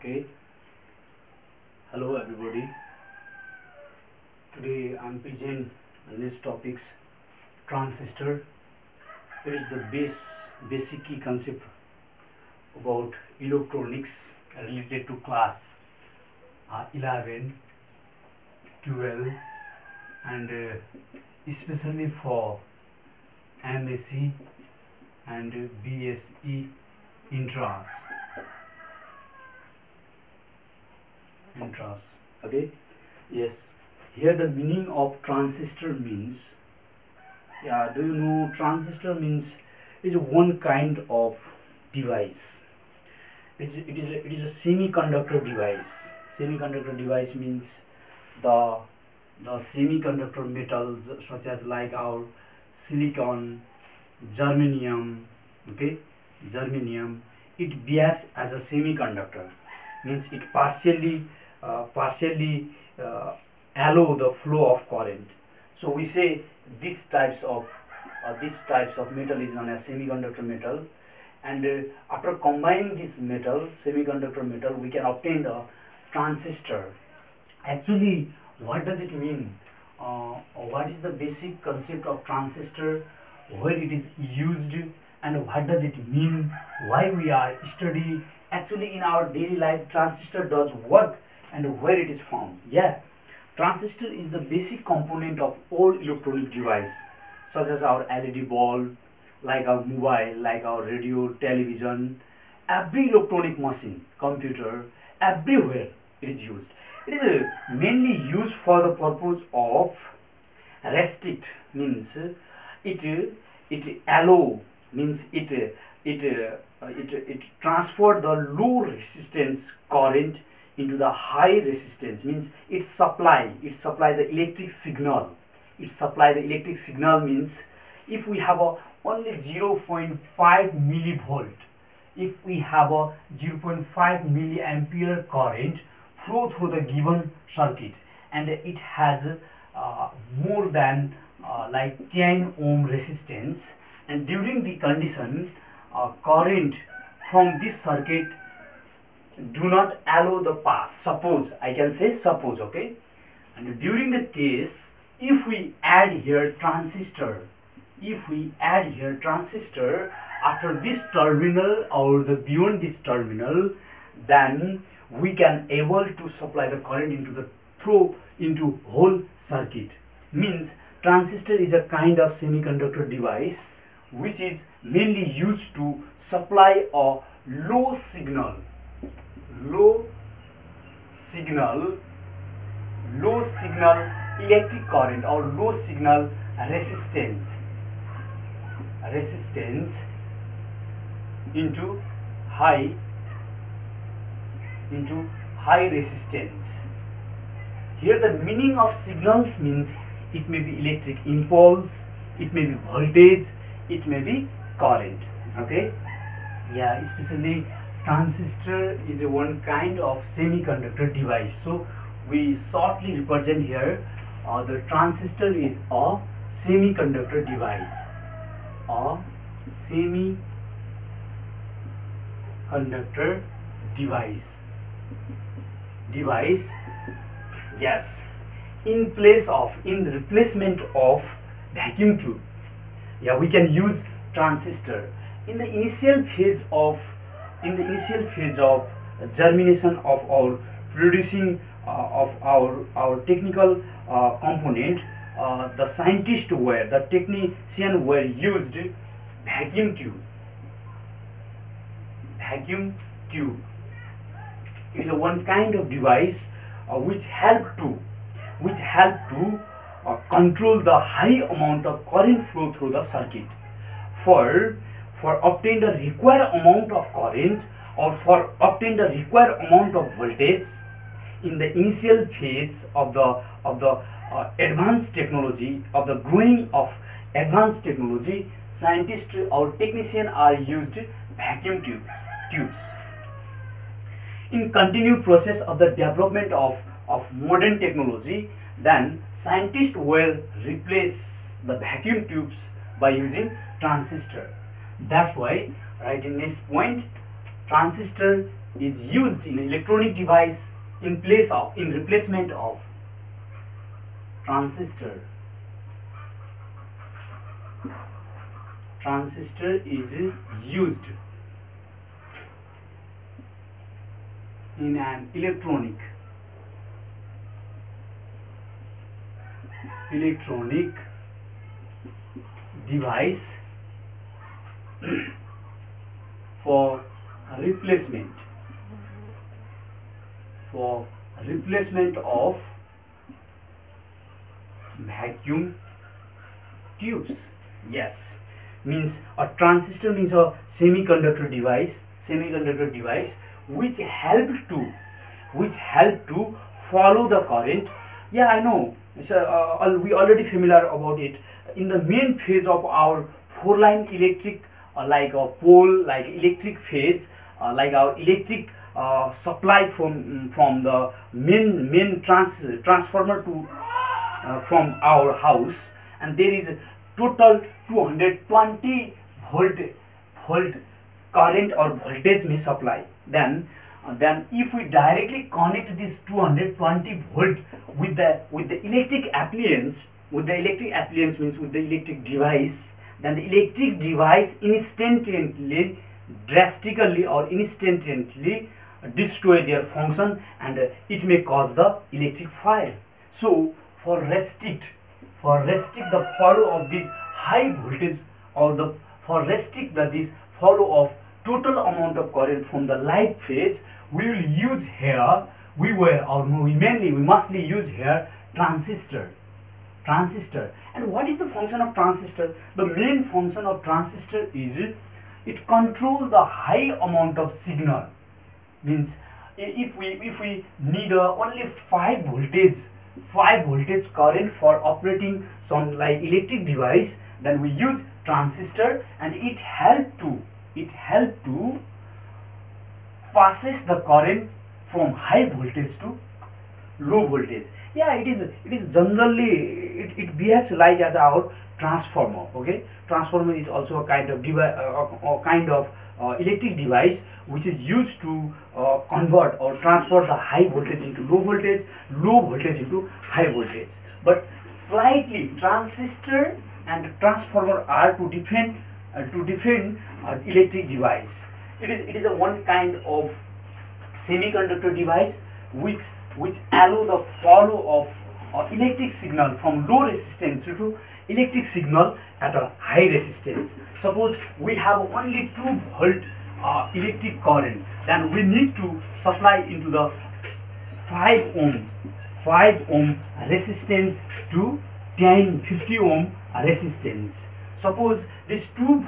Okay, hello everybody. Today I'm present this topics transistor. It is the basic key concept about electronics related to class 11, 12 and especially for MSc and BSc intras. Okay, yes, here the meaning of transistor means, do you know transistor means is one kind of device. It is a semiconductor device. Semiconductor device means the semiconductor metals such as like our silicon, germanium. Okay, germanium, it behaves as a semiconductor, means it partially allow the flow of current. So we say these types of metal is known as semiconductor metal, and after combining this metal, semiconductor metal, we can obtain the transistor. Actually, what does it mean? What is the basic concept of transistor, where it is used, and what does it mean, why we are study actually in our daily life transistor does work, and where it is found. Yeah, transistor is the basic component of all electronic device such as our LED bulb, like our mobile, like our radio, television, every electronic machine, computer, everywhere it is used. It is mainly used for the purpose of restrict, means it allow, means it transfer the low resistance current into the high resistance, means it supply the electric signal. It supply the electric signal means if we have a only 0.5 millivolt, if we have a 0.5 milliampere current flow through the given circuit, and it has more than like 10 ohm resistance, and during the condition current from this circuit do not allow the pass, suppose, I can say suppose, okay, and during the case if we add here transistor, after this terminal or the beyond this terminal, then we can able to supply the current into the into whole circuit. Means transistor is a kind of semiconductor device which is mainly used to supply a low signal electric current or low signal resistance into high resistance. Here the meaning of signals means it may be electric impulse, it may be voltage, it may be current. Okay, yeah, especially transistor is one kind of semiconductor device. So we shortly represent here the transistor is a semiconductor device, yes, in replacement of vacuum tube. Yeah, we can use transistor in the initial phase of germination of our producing of our technical component. The technician were used vacuum tube. It is a one kind of device which help to control the high amount of current flow through the circuit. For obtain the required amount of current, or for obtain the required amount of voltage in the initial phase of the advanced technology, of the growing of advanced technology, scientists or technicians are used vacuum tubes. In continued process of the development of modern technology, then scientists will replace the vacuum tubes by using transistor. That's why, right in this point, transistor is used in electronic device in replacement of transistor. Transistor is used in an electronic device for replacement of vacuum tubes. Yes, means a transistor means a semiconductor device which help to follow the current. Yeah, I know, we already familiar about it. In the main phase of our 4-line electric, like a pole, like electric phase, like our electric supply from the main transformer to from our house, and there is total 220 volt current or voltage may supply. Then if we directly connect this 220 volt with the electric appliance, means with the electric device, then the electric device instantaneously destroy their function, and it may cause the electric fire. So for restrict the follow of this high voltage, or for restrict this follow of total amount of current from the light phase, we will use here, we mostly use here transistor. And what is the function of transistor? The main function of transistor is it control the high amount of signal. Means if we need only 5 voltage current for operating some like electric device, then we use transistor, and it help to passes the current from high voltage to low voltage. Yeah, it is generally it behaves like as our transformer. Okay, transformer is also a kind of electric device which is used to convert or transfer the high voltage into low voltage into high voltage. But slightly transistor and transformer are to defend electric device. It is a one kind of semiconductor device which allow the follow of electric signal from low resistance to electric signal at a high resistance. Suppose we have only 2 volt electric current, then we need to supply into the 5 ohm resistance to 50 ohm resistance. Suppose this 2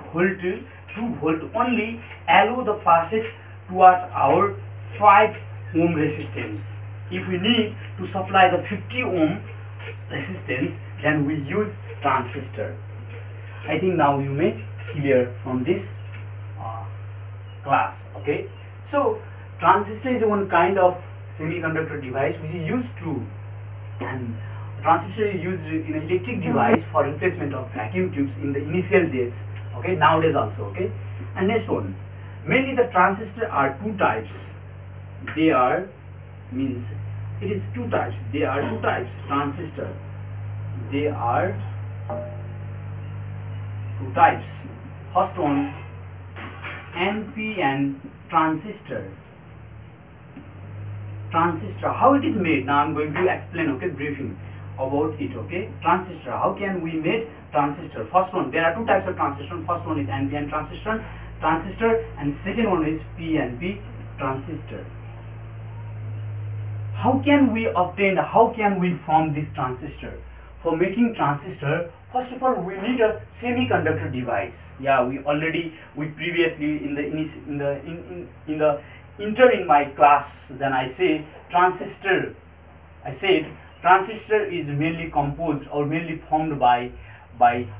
volt only allow the passes towards our 5 ohm resistance. If we need to supply the 50 ohm resistance, then we use transistor. I think now you may clear from this class. Okay, so transistor is one kind of semiconductor device which is used to, and transistor is used in an electric device for replacement of vacuum tubes in the initial days. Okay, nowadays also. Okay, and next one, mainly the transistor are 2 types. They are transistor. They are 2 types. First one, NPN transistor. How it is made? Now I am going to explain. Okay, briefing about it. Okay, transistor. How can we make transistor? First one, there are 2 types of transistor. First one is NPN transistor, and second one is PNP transistor. How can we form this transistor? For making transistor, first of all, we need a semiconductor device. Yeah, we previously in the intro in my class, then I said transistor is mainly composed or mainly formed by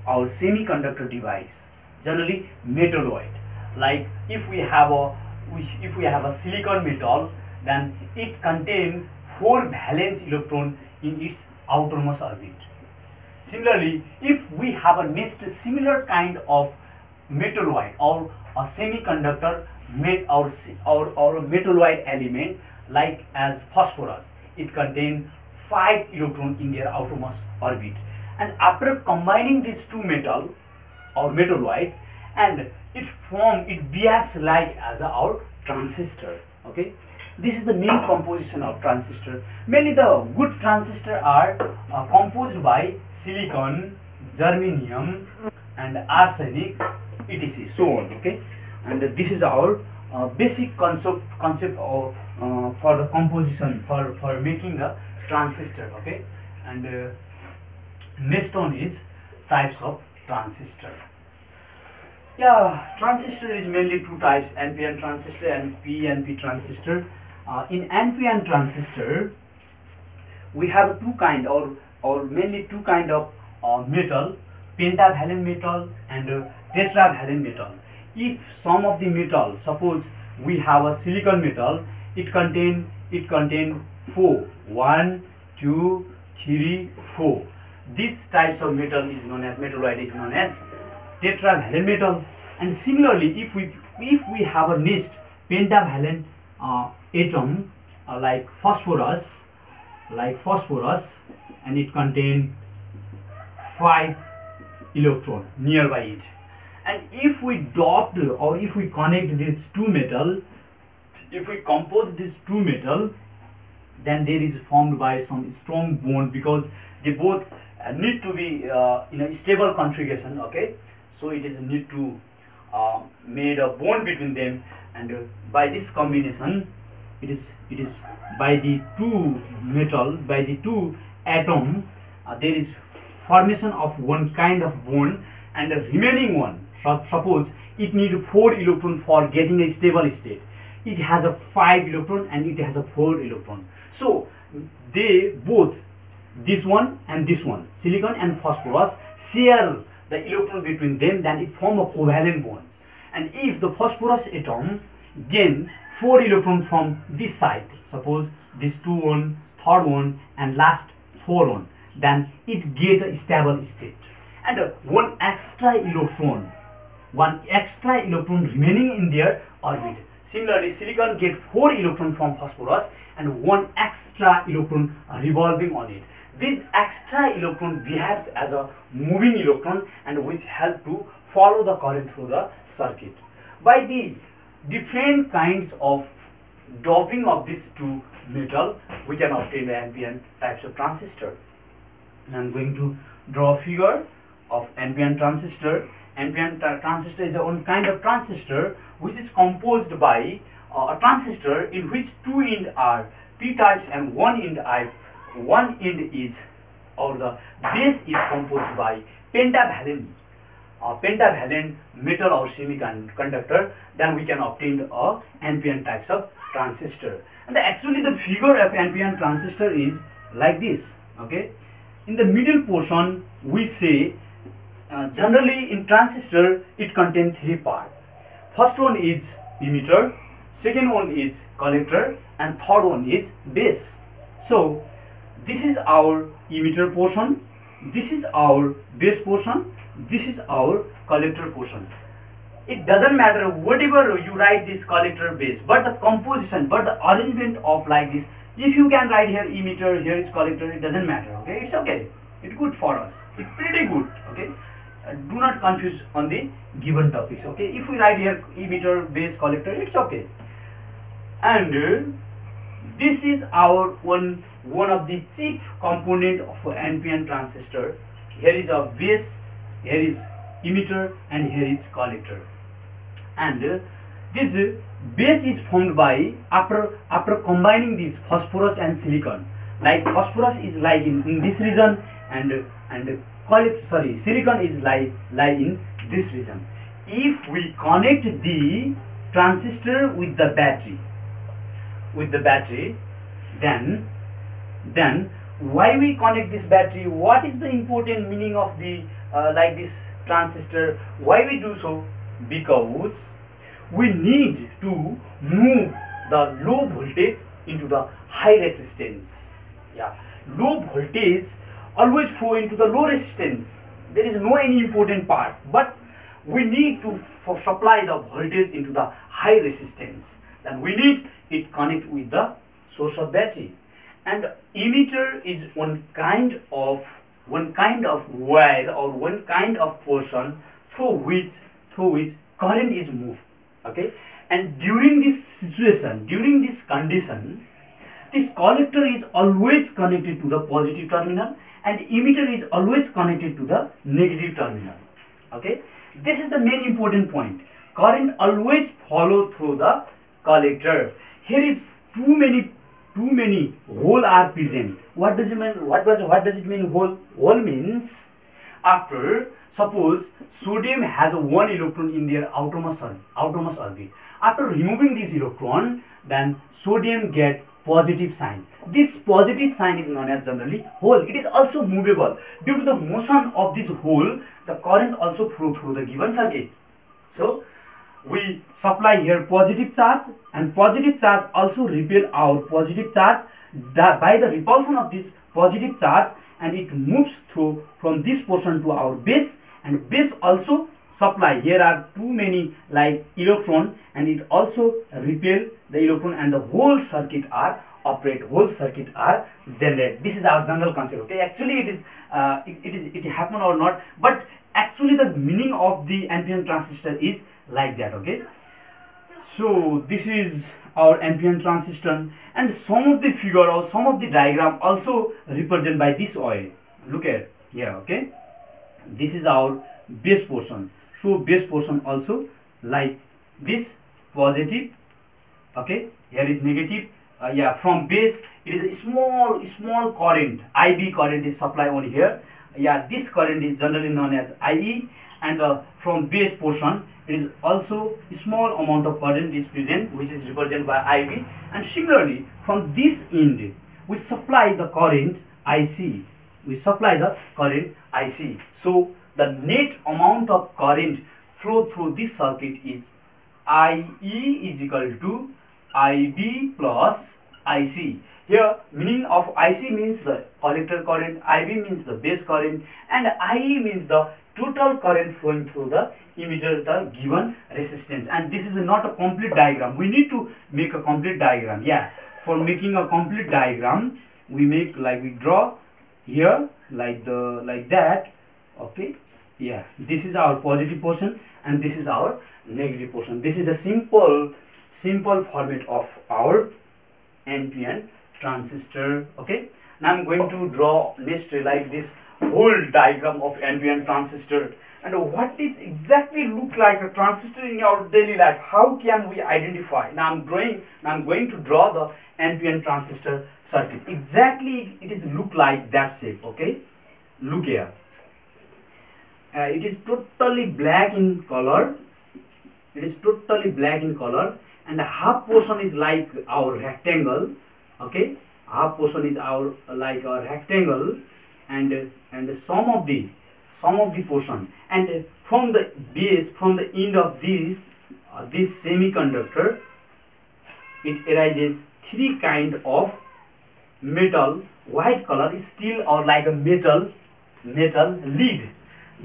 our semiconductor device, generally metalloid. Like if we have a silicon metal, then it contains 4 valence electron in its outermost orbit. Similarly, if we have a next similar kind of metalloid or a semiconductor made or a metalloid element like as phosphorus. It contains 5 electrons in their outermost orbit, and after combining these two metal or metalloid, and it behaves like as our transistor. Okay, this is the main composition of transistor. Mainly the good transistor are composed by silicon, germanium and arsenic, etc. so on. Okay, and this is our basic concept of for the composition for making the transistor. Okay, and next one is types of transistor. Yeah, transistor is mainly two types, NPN transistor and PNP transistor. In NPN transistor, we have two kind or mainly two kind of metal, pentavalent metal and tetravalent metal. If some of the metal, suppose we have a silicon metal, it contain 4, 1, 2, 3, 4. These types of metal is known as metalloid, is known as tetravalent metal. And similarly, if we have a next pentavalent atom like phosphorus, and it contain 5 electron nearby it, and if we dot or if we connect these two metal, if we compose this two metal, then there is formed by some strong bond, because they both need to be in a stable configuration. Okay, so it is need to made a bond between them, and by this combination it is by the two metal, by the two atom, there is formation of one kind of bond, and the remaining one, suppose it need 4 electron for getting a stable state, it has a 5 electron and it has a 4 electron. So they both, this one and this one, silicon and phosphorus, share the electron between them, then it form a covalent bond. And if the phosphorus atom gain 4 electron from this side, suppose this 2 one, third one and last 4 one, then it get a stable state, and one extra electron remaining in their orbit. Similarly, silicon get 4 electron from phosphorus and one extra electron revolving on it. This extra electron behaves as a moving electron, and which help to follow the current through the circuit. By the different kinds of doping of these two metal, we can obtain the NPN types of transistor. I am going to draw a figure of NPN transistor. NPN transistor is one kind of transistor which is composed by a transistor in which two ends are p types and one end is, or the base is composed by pentavalent metal or semiconductor. Then we can obtain a NPN types of transistor. And actually the figure of NPN transistor is like this. Okay, in the middle portion we say generally in transistor it contains 3 parts. First one is emitter, second one is collector, and third one is base. So this is our emitter portion, this is our base portion, this is our collector portion. It doesn't matter whatever you write this collector base, but the composition, but the arrangement of like this, if you can write here emitter, here is collector, it doesn't matter. Okay, it's okay, it's good for us, it's pretty good. Okay, do not confuse on the given topics. Okay, if we write here emitter, base, collector, it's okay. And this is our one of the chief component of NPN transistor. Here is a base, here is emitter, and here is collector. And this base is formed by after combining this phosphorus and silicon. Like phosphorus is lie in this region, and silicon is lie in this region. If we connect the transistor with the battery, then why we connect this battery? What is the important meaning of the like this transistor? Why we do so? Because we need to move the low voltage into the high resistance. Yeah, low voltage always flow into the low resistance. There is no any important part, but we need to supply the voltage into the high resistance, then we need it connect with the source of battery. And emitter is one kind of wire or one kind of portion through which current is moved. Okay, and during this situation, during this condition, this collector is always connected to the positive terminal and emitter is always connected to the negative terminal. Okay, this is the main important point. Current always follow through the collector. Here is too many hole are present. What does it mean? What does it mean hole? Hole means after, suppose sodium has one electron in their outermost orbit. After removing this electron, then sodium get positive sign. This positive sign is known as generally hole. It is also movable. Due to the motion of this hole, the current also flow through the given circuit. So we supply here positive charge, and positive charge also repel our positive charge by the repulsion of this positive charge, and it moves through from this portion to our base, and base also supply. Here are too many like electron, and it also repel the electron, and the whole circuit are operate, whole circuit are generated. This is our general concept. Okay, actually it is it happen or not, but actually the meaning of the NPN transistor is like that. Okay, so this is our NPN transistor, and some of the figure or some of the diagram also represent by this oil. Look at here. Okay, this is our base portion. So base portion also like this positive. Okay, here is negative. Yeah, from base it is a small current, IB current is supplied on here. Yeah, this current is generally known as IE, and from base portion it is also a small amount of current is present, which is represented by IB. And similarly from this end we supply the current IC. We supply the current IC. So the net amount of current flow through this circuit is IE is equal to IB plus IC. Here meaning of IC means the collector current, IB means the base current, and IE means the total current flowing through the emitter, the given resistance. And this is not a complete diagram. We need to make a complete diagram. Yeah, for making a complete diagram we make like we draw here like that. Okay, yeah, this is our positive portion and this is our negative portion. This is the simple format of our NPN transistor. Okay, now I'm going to draw next like this whole diagram of NPN transistor, and what is exactly look like a transistor in our daily life. How can we identify? Now I'm going to draw the NPN transistor circuit. Exactly it is look like that shape. Okay, look here. It is totally black in color. It is totally black in color, and the half portion is like our rectangle. Okay, half portion is our like a rectangle, and some of the portion, and from the base, from the end of this semiconductor, it arises three kind of metal. White color is steel or like a metal lead.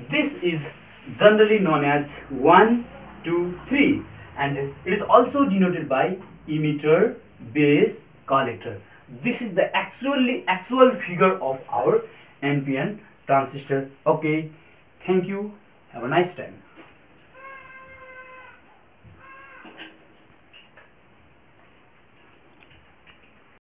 This is generally known as 1, 2, 3, and it is also denoted by emitter, base, collector. This is the actual figure of our NPN transistor. Okay, thank you, have a nice time.